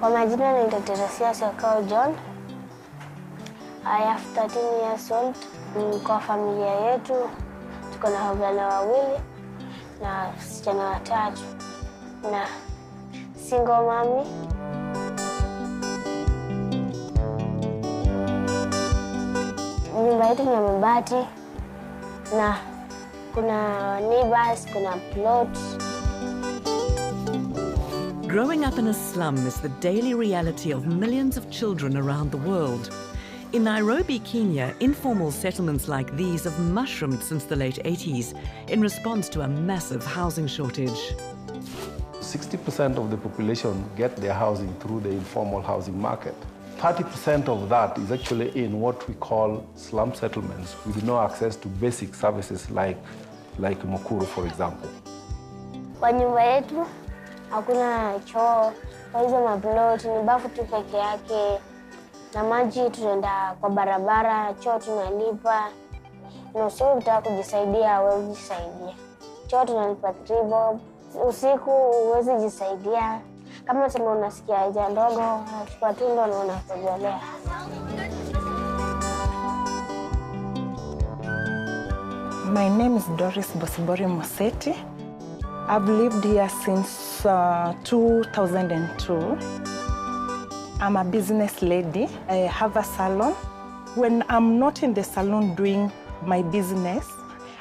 Kwa majina naitwa Teresia Sekao John. I have 13 years old. Kwa familia yetu tuko na wavulana wawili na wasichana watatu na single mommy. Nyumba yetu ni ya mabati na kuna neighbors, kuna plots. Growing up in a slum is the daily reality of millions of children around the world. In Nairobi, Kenya, informal settlements like these have mushroomed since the late 80s in response to a massive housing shortage. 60% of the population get their housing through the informal housing market. 30% of that is actually in what we call slum settlements with no access to basic services like Mukuru, for example. Kwa nyumba yetu hakuna choo, kwa hizo maplot ni bafu tu peke yake. Na maji tunaenda kwa barabara, choo tunalipa. Na usiku ukitaka kujisaidia huwezi jisaidia. Choo tunalipa 3 bob. Usiku huwezi jisaidia. Kama sema unasikia haja ndogo, unachukua tu ndo na unakojolea. My name is Doris Bosibori Moseti. I've lived here since 2002. I'm a business lady. I have a salon. When I'm not in the salon doing my business,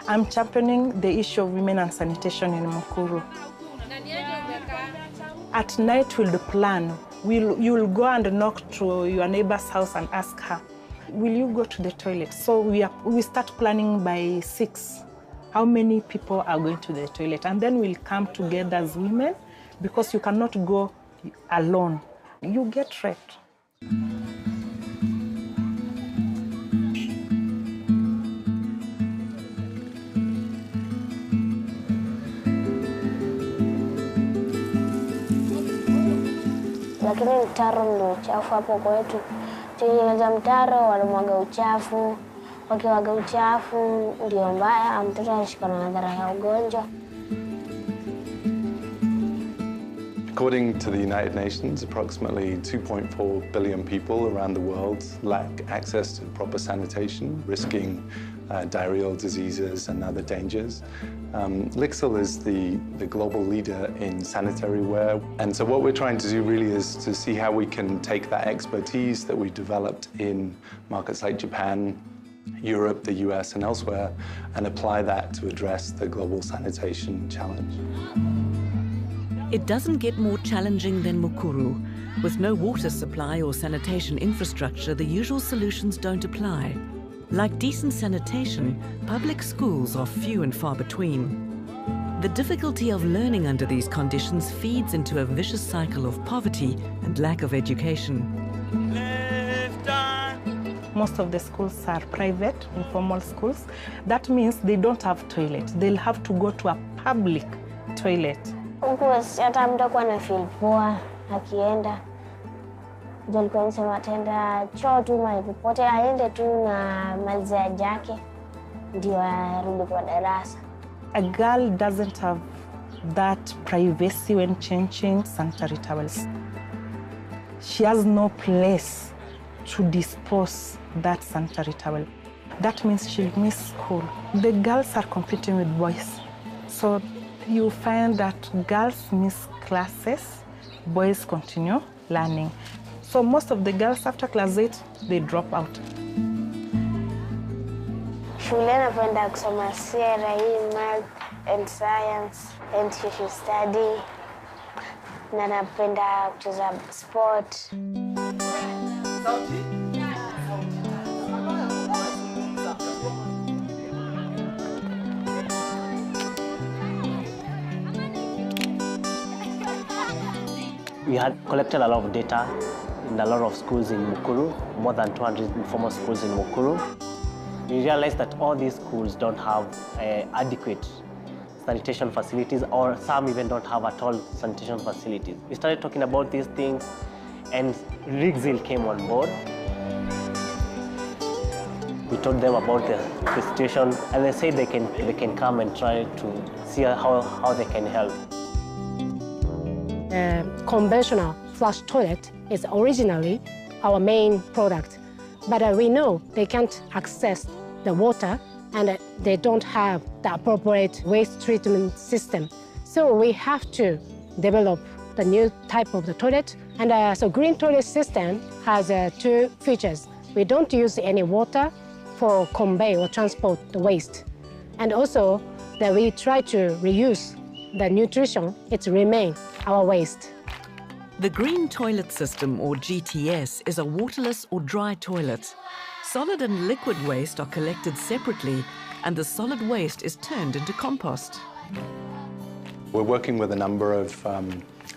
I'm championing the issue of women and sanitation in Mukuru. At night we'll plan. You'll go and knock to your neighbor's house and ask her, will you go to the toilet? So we start planning by 6. How many people are going to the toilet? And then we'll come together as women because you cannot go alone. You get raped. Lakini mtaro ndio uchafu hapo kwetu. Tukianza mtaro wanamwaga uchafu. Wakiwaga uchafu ndio mbaya, mtoto anashika na madhara ya ugonjwa. According to the United Nations, approximately 2.4 billion people around the world lack access to proper sanitation, risking diarrheal diseases and other dangers. LIXIL is the global leader in sanitary ware. And so what we're trying to do really is to see how we can take that expertise that we developed in markets like Japan, Europe, the US, and elsewhere, and apply that to address the global sanitation challenge. It doesn't get more challenging than Mukuru. With no water supply or sanitation infrastructure, the usual solutions don't apply. Like decent sanitation, public schools are few and far between. The difficulty of learning under these conditions feeds into a vicious cycle of poverty and lack of education. Most of the schools are private, informal schools. That means they don't have toilets. They'll have to go to a public toilet. Huku hata mtu kwa na feel poa akienda. Ndio alikuwa anasema atenda choo tu mahali popote, aende tu na maziaji yake ndio arudi kwa darasa. A girl doesn't have that privacy when changing sanitary towels. She has no place to dispose that sanitary towel. That means she'll miss school. The girls are competing with boys. So you find that girls miss classes, boys continue learning. So most of the girls after class 8, they drop out. Shule napenda kusoma CRE, math and science and social study. Na napenda kucheza sport. We had collected a lot of data in a lot of schools in Mukuru, more than 200 informal schools in Mukuru. We realized that all these schools don't have adequate sanitation facilities, or some even don't have at all sanitation facilities. We started talking about these things, and LIXIL came on board. We told them about the situation, and they said they can come and try to see how they can help. Conventional flush toilet is originally our main product. But we know they can't access the water and they don't have the appropriate waste treatment system. So we have to develop the new type of the toilet. And so green toilet system has 2 features. We don't use any water for convey or transport the waste. And also that we try to reuse the nutrition, it remains our waste. The Green Toilet System, or GTS, is a waterless or dry toilet. Solid and liquid waste are collected separately, and the solid waste is turned into compost. We're working with a number of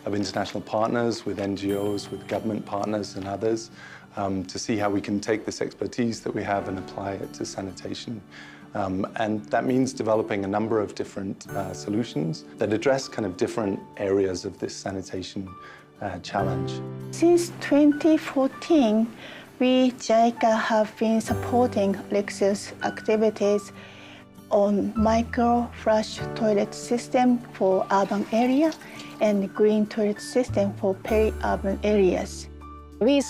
international partners, with NGOs, with government partners and others, to see how we can take this expertise that we have and apply it to sanitation. And that means developing a number of different solutions that address kind of different areas of this sanitation challenge. Since 2014, we, JICA, have been supporting LIXIL's activities on micro-flush toilet system for urban area and green toilet system for peri-urban areas. We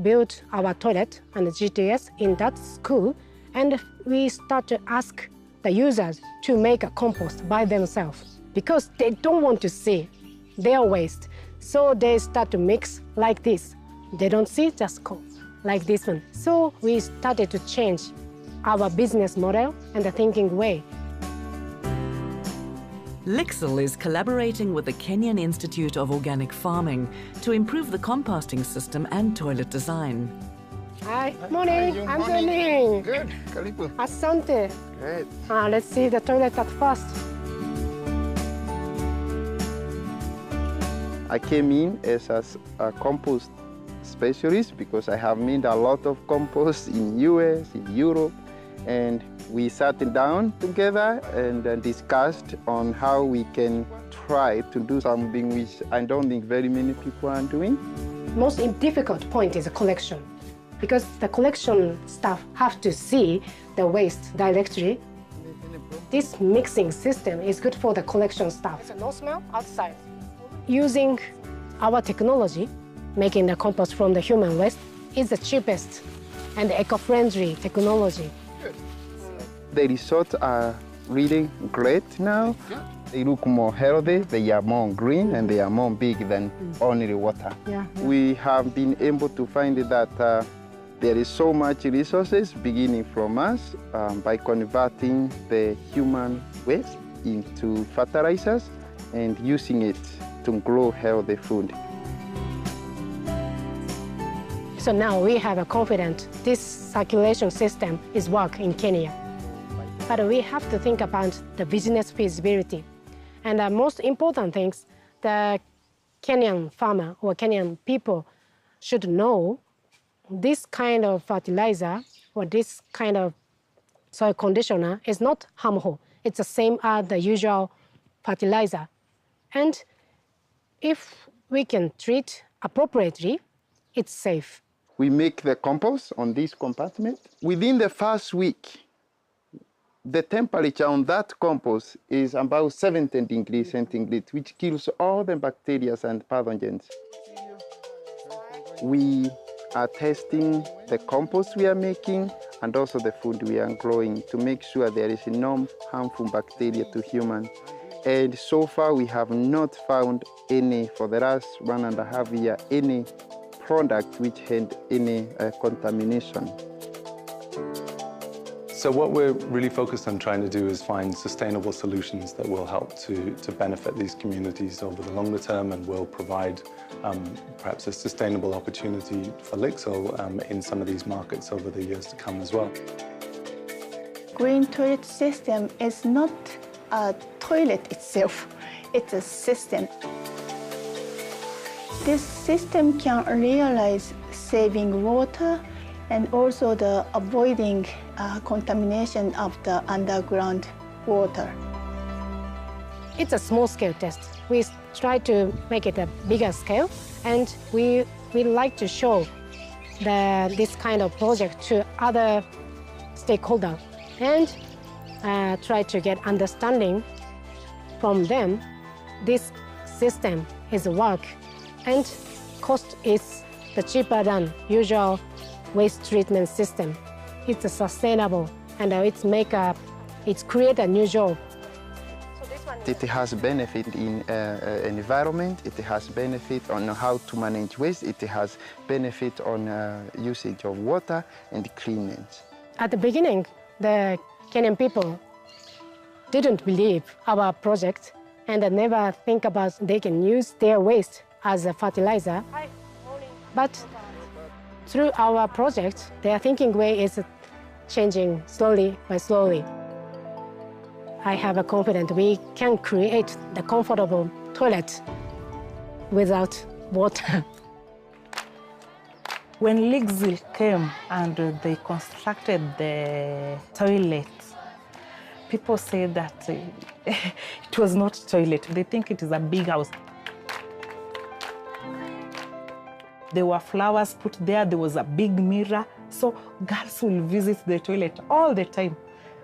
built our toilet and the GTS in that school, and we start to ask the users to make a compost by themselves because they don't want to see their waste. So they start to mix like this. They don't see, just go like this one. So we started to change our business model and the thinking way. LIXIL is collaborating with the Kenyan Institute of Organic Farming to improve the composting system and toilet design. Hi, morning, Anthony. Good, Karibu. Asante. Great. Let's see the toilet at first. I came in as a compost specialist because I have made a lot of compost in US, in Europe, and we sat down together and discussed on how we can try to do something which I don't think very many people are doing. Most difficult point is the collection, because the collection staff have to see the waste directly. This mixing system is good for the collection staff. There's no smell outside. Using our technology, making the compost from the human waste, is the cheapest and eco-friendly technology. The results are really great now. They look more healthy, they are more green, and they are more big than only water. We have been able to find that there is so much resources beginning from us by converting the human waste into fertilizers and using it to grow healthy food. So now we have a confidence this circulation system is work in Kenya. But we have to think about the business feasibility. And the most important things, the Kenyan farmer or Kenyan people should know this kind of fertilizer or this kind of soil conditioner is not harmful. It's the same as the usual fertilizer. And if we can treat appropriately, it's safe. We make the compost on this compartment. Within the first week, the temperature on that compost is about 17 degrees centigrade, which kills all the bacteria and pathogens. We are testing the compost we are making and also the food we are growing to make sure there is no harmful bacteria to humans. And so far, we have not found any, for the last 1.5 years, any product which had any contamination. So what we're really focused on trying to do is find sustainable solutions that will help to benefit these communities over the longer term and will provide perhaps a sustainable opportunity for LIXIL in some of these markets over the years to come as well. Green toilet system is not a toilet itself, it's a system. This system can realize saving water and also the avoiding contamination of the underground water. It's a small-scale test. We try to make it a bigger scale, and we like to show this kind of project to other stakeholders and try to get understanding from them. This system is work, and cost is cheaper than usual waste treatment system. It's sustainable and it's create a new job. It has benefit in environment, it has benefit on how to manage waste, it has benefit on usage of water and cleanliness. At the beginning, the Kenyan people didn't believe our project and never think about they can use their waste as a fertilizer. But through our project, their thinking way is changing slowly by slowly. I have a confidence we can create the comfortable toilet without water. When LIXIL came and they constructed the toilet, people say that it was not a toilet. They think it is a big house. There were flowers put there, there was a big mirror. So girls will visit the toilet all the time.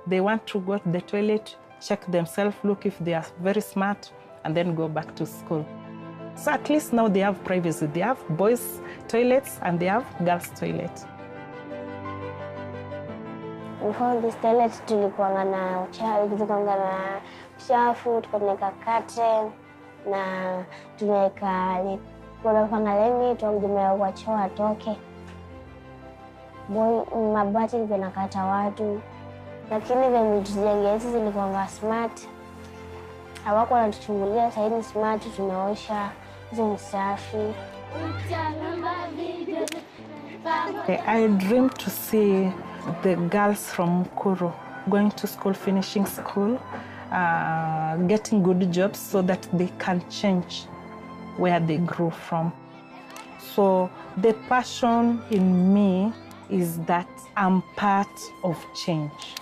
They want to go to the toilet, check themselves, look if they are very smart, and then go back to school. So at least now they have privacy. They have boys' toilets and they have girls' toilets. Before this toilet tulikuwa na uchafu, tunaweka curtain na tunaweka tunafanya leni tuongea kwa choo atoke. Mabati ilikuwa nakata watu. Lakini venye tujenge hizi zilikuwa smart. Hawako wanatuchungulia, sasa ni smart, tunaosha, hizo ni safi. I dream to see the girls from Mukuru going to school, finishing school, getting good jobs so that they can change where they grew from. So the passion in me is that I'm part of change.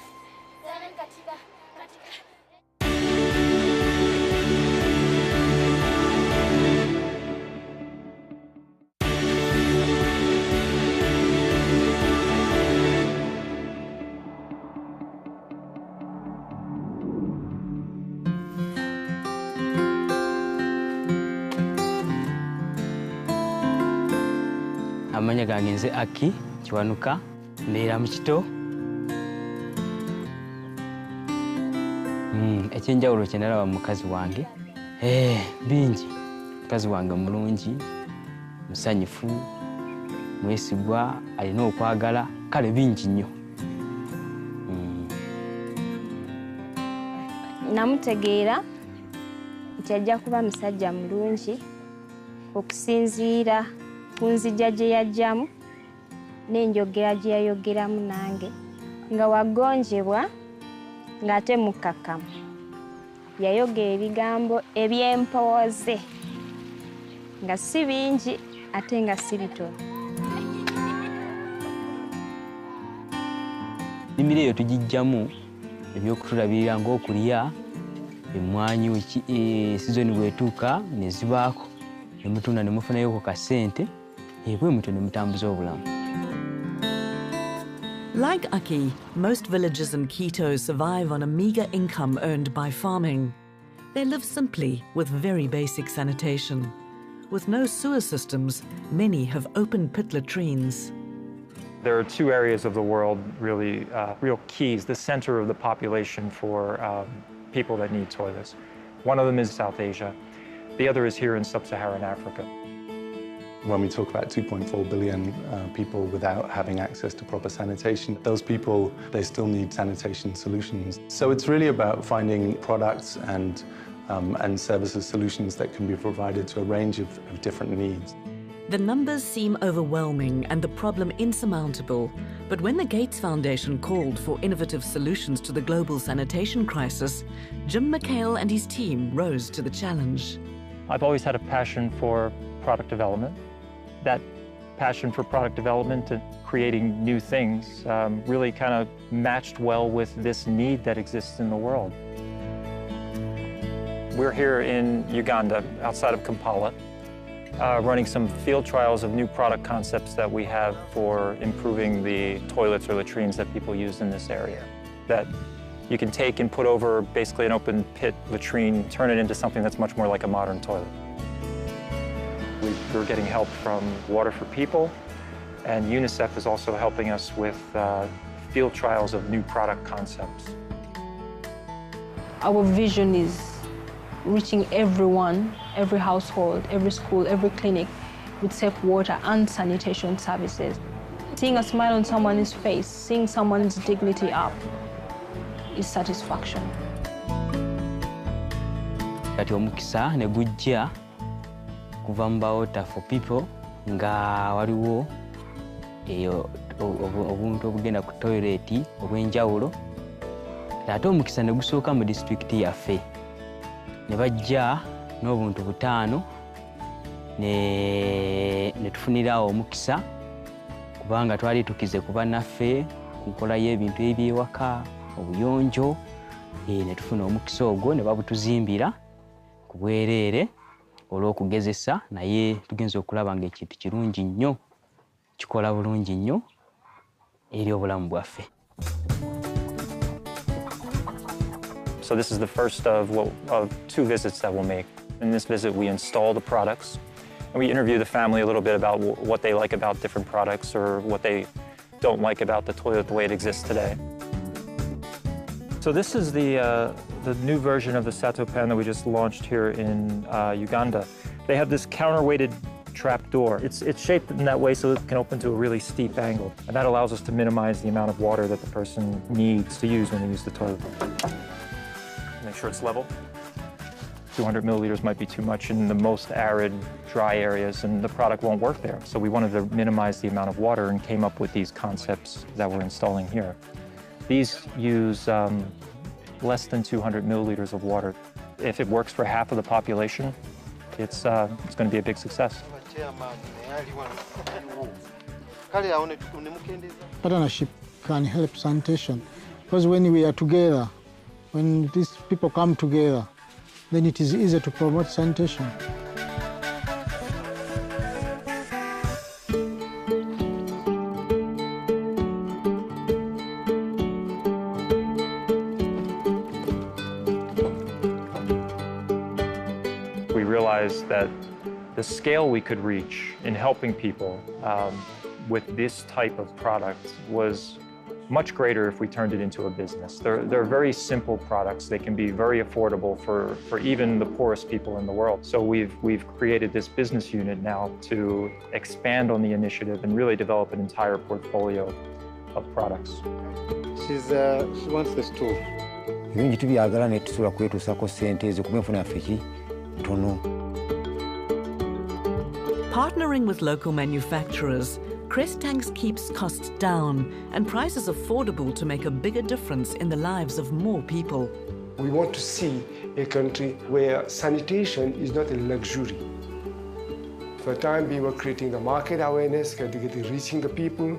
Amanya gange nze Aki Kiwanuka mbeera mu kito. Ekyenjawulo kye nalaba mukazi wange bingi. Mukazi wange mulungi, musanyufu, mwesigwa, alina okwagala, kale bingi nnyo. Namutegeera nti ajja kuba musajja mulungi okusinziira kunzija gye yajjamu n'enjogera gye yayogeramu nange nga wagonjebwa ng'ate mukkakkamu. Yayogera ebigambo eby'empooze nga si bingi ate nga si bitono. Ennimiro eyo tugijjamu ebyokutulabirira ng'okulya, emmwanyi sizoni bw'etuuka ne zibaako ne mutunda ne mufunayo ku kasente bwe mutyo ne mutambuza obulamu. Like Aki, most villages in Quito survive on a meagre income earned by farming. They live simply with very basic sanitation. With no sewer systems, many have open pit latrines. There are two areas of the world really real keys, the center of the population for people that need toilets. One of them is South Asia. The other is here in sub-Saharan Africa. When we talk about 2.4 billion people without having access to proper sanitation, those people, they still need sanitation solutions. So it's really about finding products and services solutions that can be provided to a range of different needs. The numbers seem overwhelming and the problem insurmountable, but when the Gates Foundation called for innovative solutions to the global sanitation crisis, Jim McHale and his team rose to the challenge. I've always had a passion for product development. That passion for product development and creating new things really kind of matched well with this need that exists in the world. We're here in Uganda, outside of Kampala, running some field trials of new product concepts that we have for improving the toilets or latrines that people use in this area. That you can take and put over basically an open pit latrine, turn it into something that's much more like a modern toilet. We're getting help from Water for People, and UNICEF is also helping us with field trials of new product concepts. Our vision is reaching everyone, every household, every school, every clinic with safe water and sanitation services. Seeing a smile on someone's face, seeing someone's dignity up is satisfaction. Kati omukisa ne gujja kuva mu Water for People nga waliwo obuntu obugenda ku toilet obw'enjawulo. Ate omukisa ne gusooka mu disitulikiti yaffe. Ne bajja n'obuntu 5 ne tufunirawo omukisa kubanga twali tukize kuba naffe ku nkola y'ebintu eby'ewaka, obuyonjo, ne tufuna omukisa ogwo ne babutuzimbira ku bwereere olw'okugezesa, naye tugenza okulaba ng'ekintu kirungi nnyo, kikola bulungi nnyo eri obulamu bwaffe. So this is the first of 2 visits that we'll make. In this visit, we install the products, and we interview the family a little bit about what they like about different products or what they don't like about the toilet the way it exists today. So this is the new version of the Sato pen that we just launched here in Uganda. They have this counterweighted trap door. It's shaped in that way so it can open to a really steep angle, and that allows us to minimize the amount of water that the person needs to use when they use the toilet. Make sure it's level. 200 milliliters might be too much in the most arid, dry areas, and the product won't work there. So we wanted to minimize the amount of water and came up with these concepts that we're installing here. These use less than 200 milliliters of water. If it works for half of the population, it's going to be a big success. Partnership can help sanitation because when we are together, when these people come together, then it is easier to promote sanitation. We realized that the scale we could reach in helping people with this type of product was much greater if we turned it into a business. They're very simple products. They can be very affordable for even the poorest people in the world. So we've created this business unit now to expand on the initiative and really develop an entire portfolio of products. She wants the stool. Partnering with local manufacturers, Crest Tanks keeps costs down and prices affordable to make a bigger difference in the lives of more people. We want to see a country where sanitation is not a luxury. For a time being, we're creating the market awareness, reaching the people,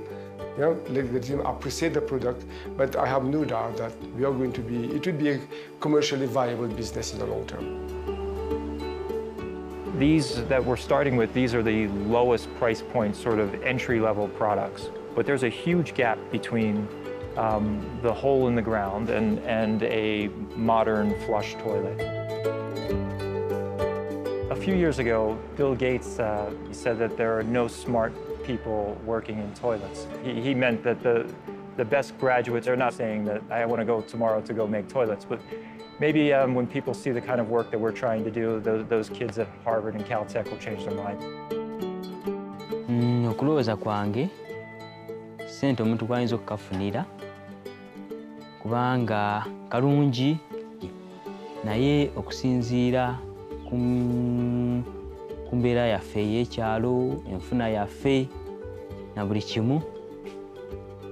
let them appreciate the product, but I have no doubt that it would be a commercially viable business in the long term. These that we're starting with, these are the lowest price point sort of entry-level products. But there's a huge gap between the hole in the ground and a modern flush toilet. A few years ago, Bill Gates said that there are no smart people working in toilets. He meant that the best graduates are not saying that I want to go tomorrow to go make toilets, but maybe when people see the kind of work that we're trying to do, those kids at Harvard and Caltech will change their mind. Okulowooza kwange, sente omuntu kwayinza okukafunira kubanga kalungi naye okusinziira ku mbeera yaffe ey'ekyalo, enfuna yaffe na buli kimu,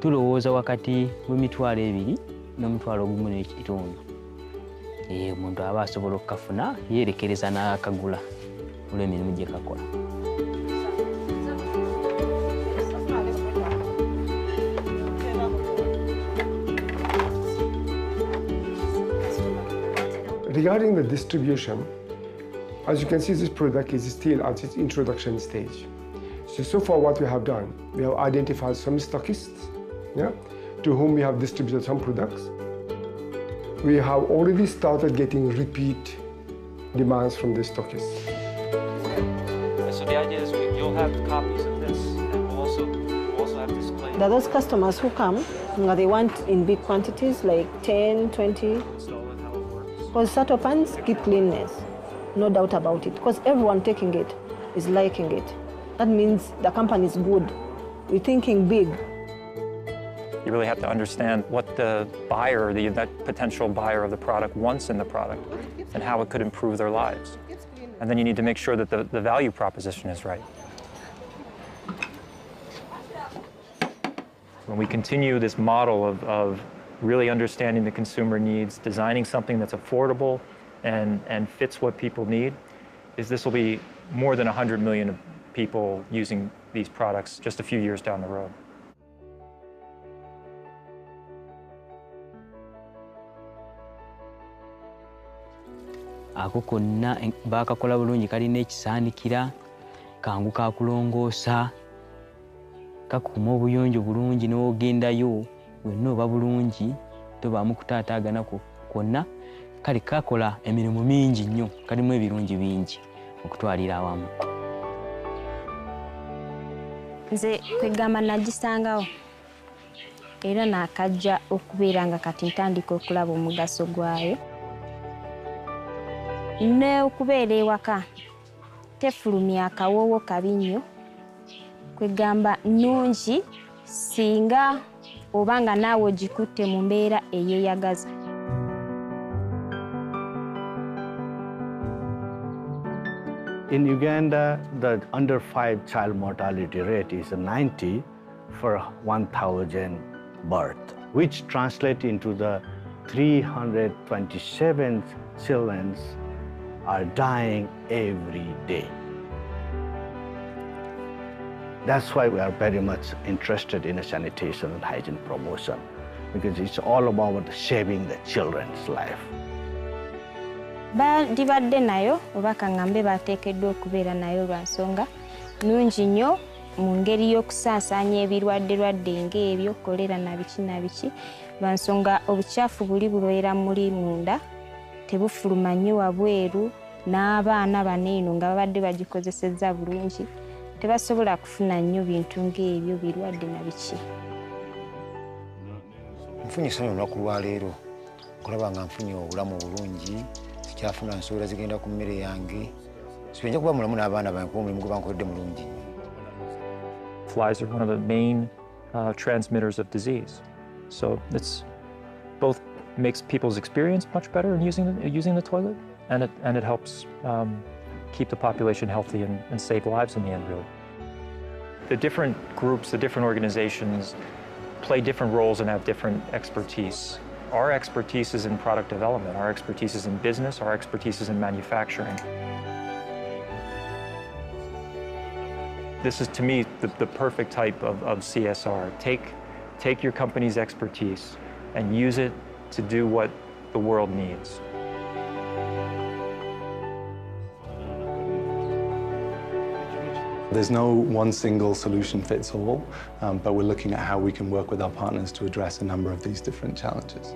tulowooza wakati w'emitwalo 2 n'omutwalo 1.5. Omuntu aba asobola okukafuna yeerekereza n'akagula olw'emirimu gye kakola. Regarding the distribution, as you can see, this product is still at its introduction stage. So far what we have done, we have identified some stockists, to whom we have distributed some products. We have already started getting repeat demands from the stockists. So the idea is you'll have copies of this, and we'll also have displays. There are those customers who come, they want in big quantities, like 10, 20. Because sato pans keep cleanness, no doubt about it. Because everyone taking it is liking it. That means the company is good. We're thinking big. You really have to understand what the buyer, that potential buyer of the product wants in the product and how it could improve their lives. And then you need to make sure that the value proposition is right. When we continue this model of really understanding the consumer needs, designing something that's affordable and fits what people need, this will be more than 100 million people using these products just a few years down the road. Ako konna bakakola bulungi kalina ekisaanikira kangu kakulongoosa kakuma obuyonjo bulungi n'ogendayo wenna oba bulungi tobaamu kutaataagana kwonna kale kakola emirimu mingi nnyo kalimu ebirungi bingi okutwalira awamu. Nze kwegamba nagisangawo era naakajja okubeera nga kati ntandika okulaba omugaso gwayo. N'okubeera ewaka tefulumya akawoowo kabi nnyo kwegamba nnungi singa oba nga naawe ogikutte mu mbeera eyeeyagaza. In Uganda, the under 5 child mortality rate is 90 for 1,000 births, which translates into the 327 children are dying every day. That's why we are very much interested in sanitation and hygiene promotion, because it's all about saving the children's life. Bandibadde nayo oba kaŋŋambe bateekeddwa okubeera nayo lwa nsonga nnungi nnyo mu ngeri y'okusaasaanya ebirwadde ng'ebyo kolera na biki lwa nsonga obukyafu buli bubeera muli munda tebufuluma nnyo wabweru n'abaana baneeno nga babadde bagikozesezza bulungi tebasobola kufuna nnyo bintu ng'ebyo birwadde na biki. Nfunye essanyu olunaku lwa leero kulaba nga nfunye obulamu bulungi sikyafuna nsuula zigenda ku mmere yange sibenja kuba mulamu n'abaana bange kuba omulimu gwe bankoledde mulungi. Flies are one of the main transmitters of disease, so it's both makes people's experience much better in using the toilet, and it helps keep the population healthy and save lives in the end, really. The different groups, the different organizations play different roles and have different expertise. Our expertise is in product development, our expertise is in business, our expertise is in manufacturing. This is, to me, the perfect type of CSR. Take your company's expertise and use it to do what the world needs. There's no one single solution fits all, but we're looking at how we can work with our partners to address a number of these different challenges.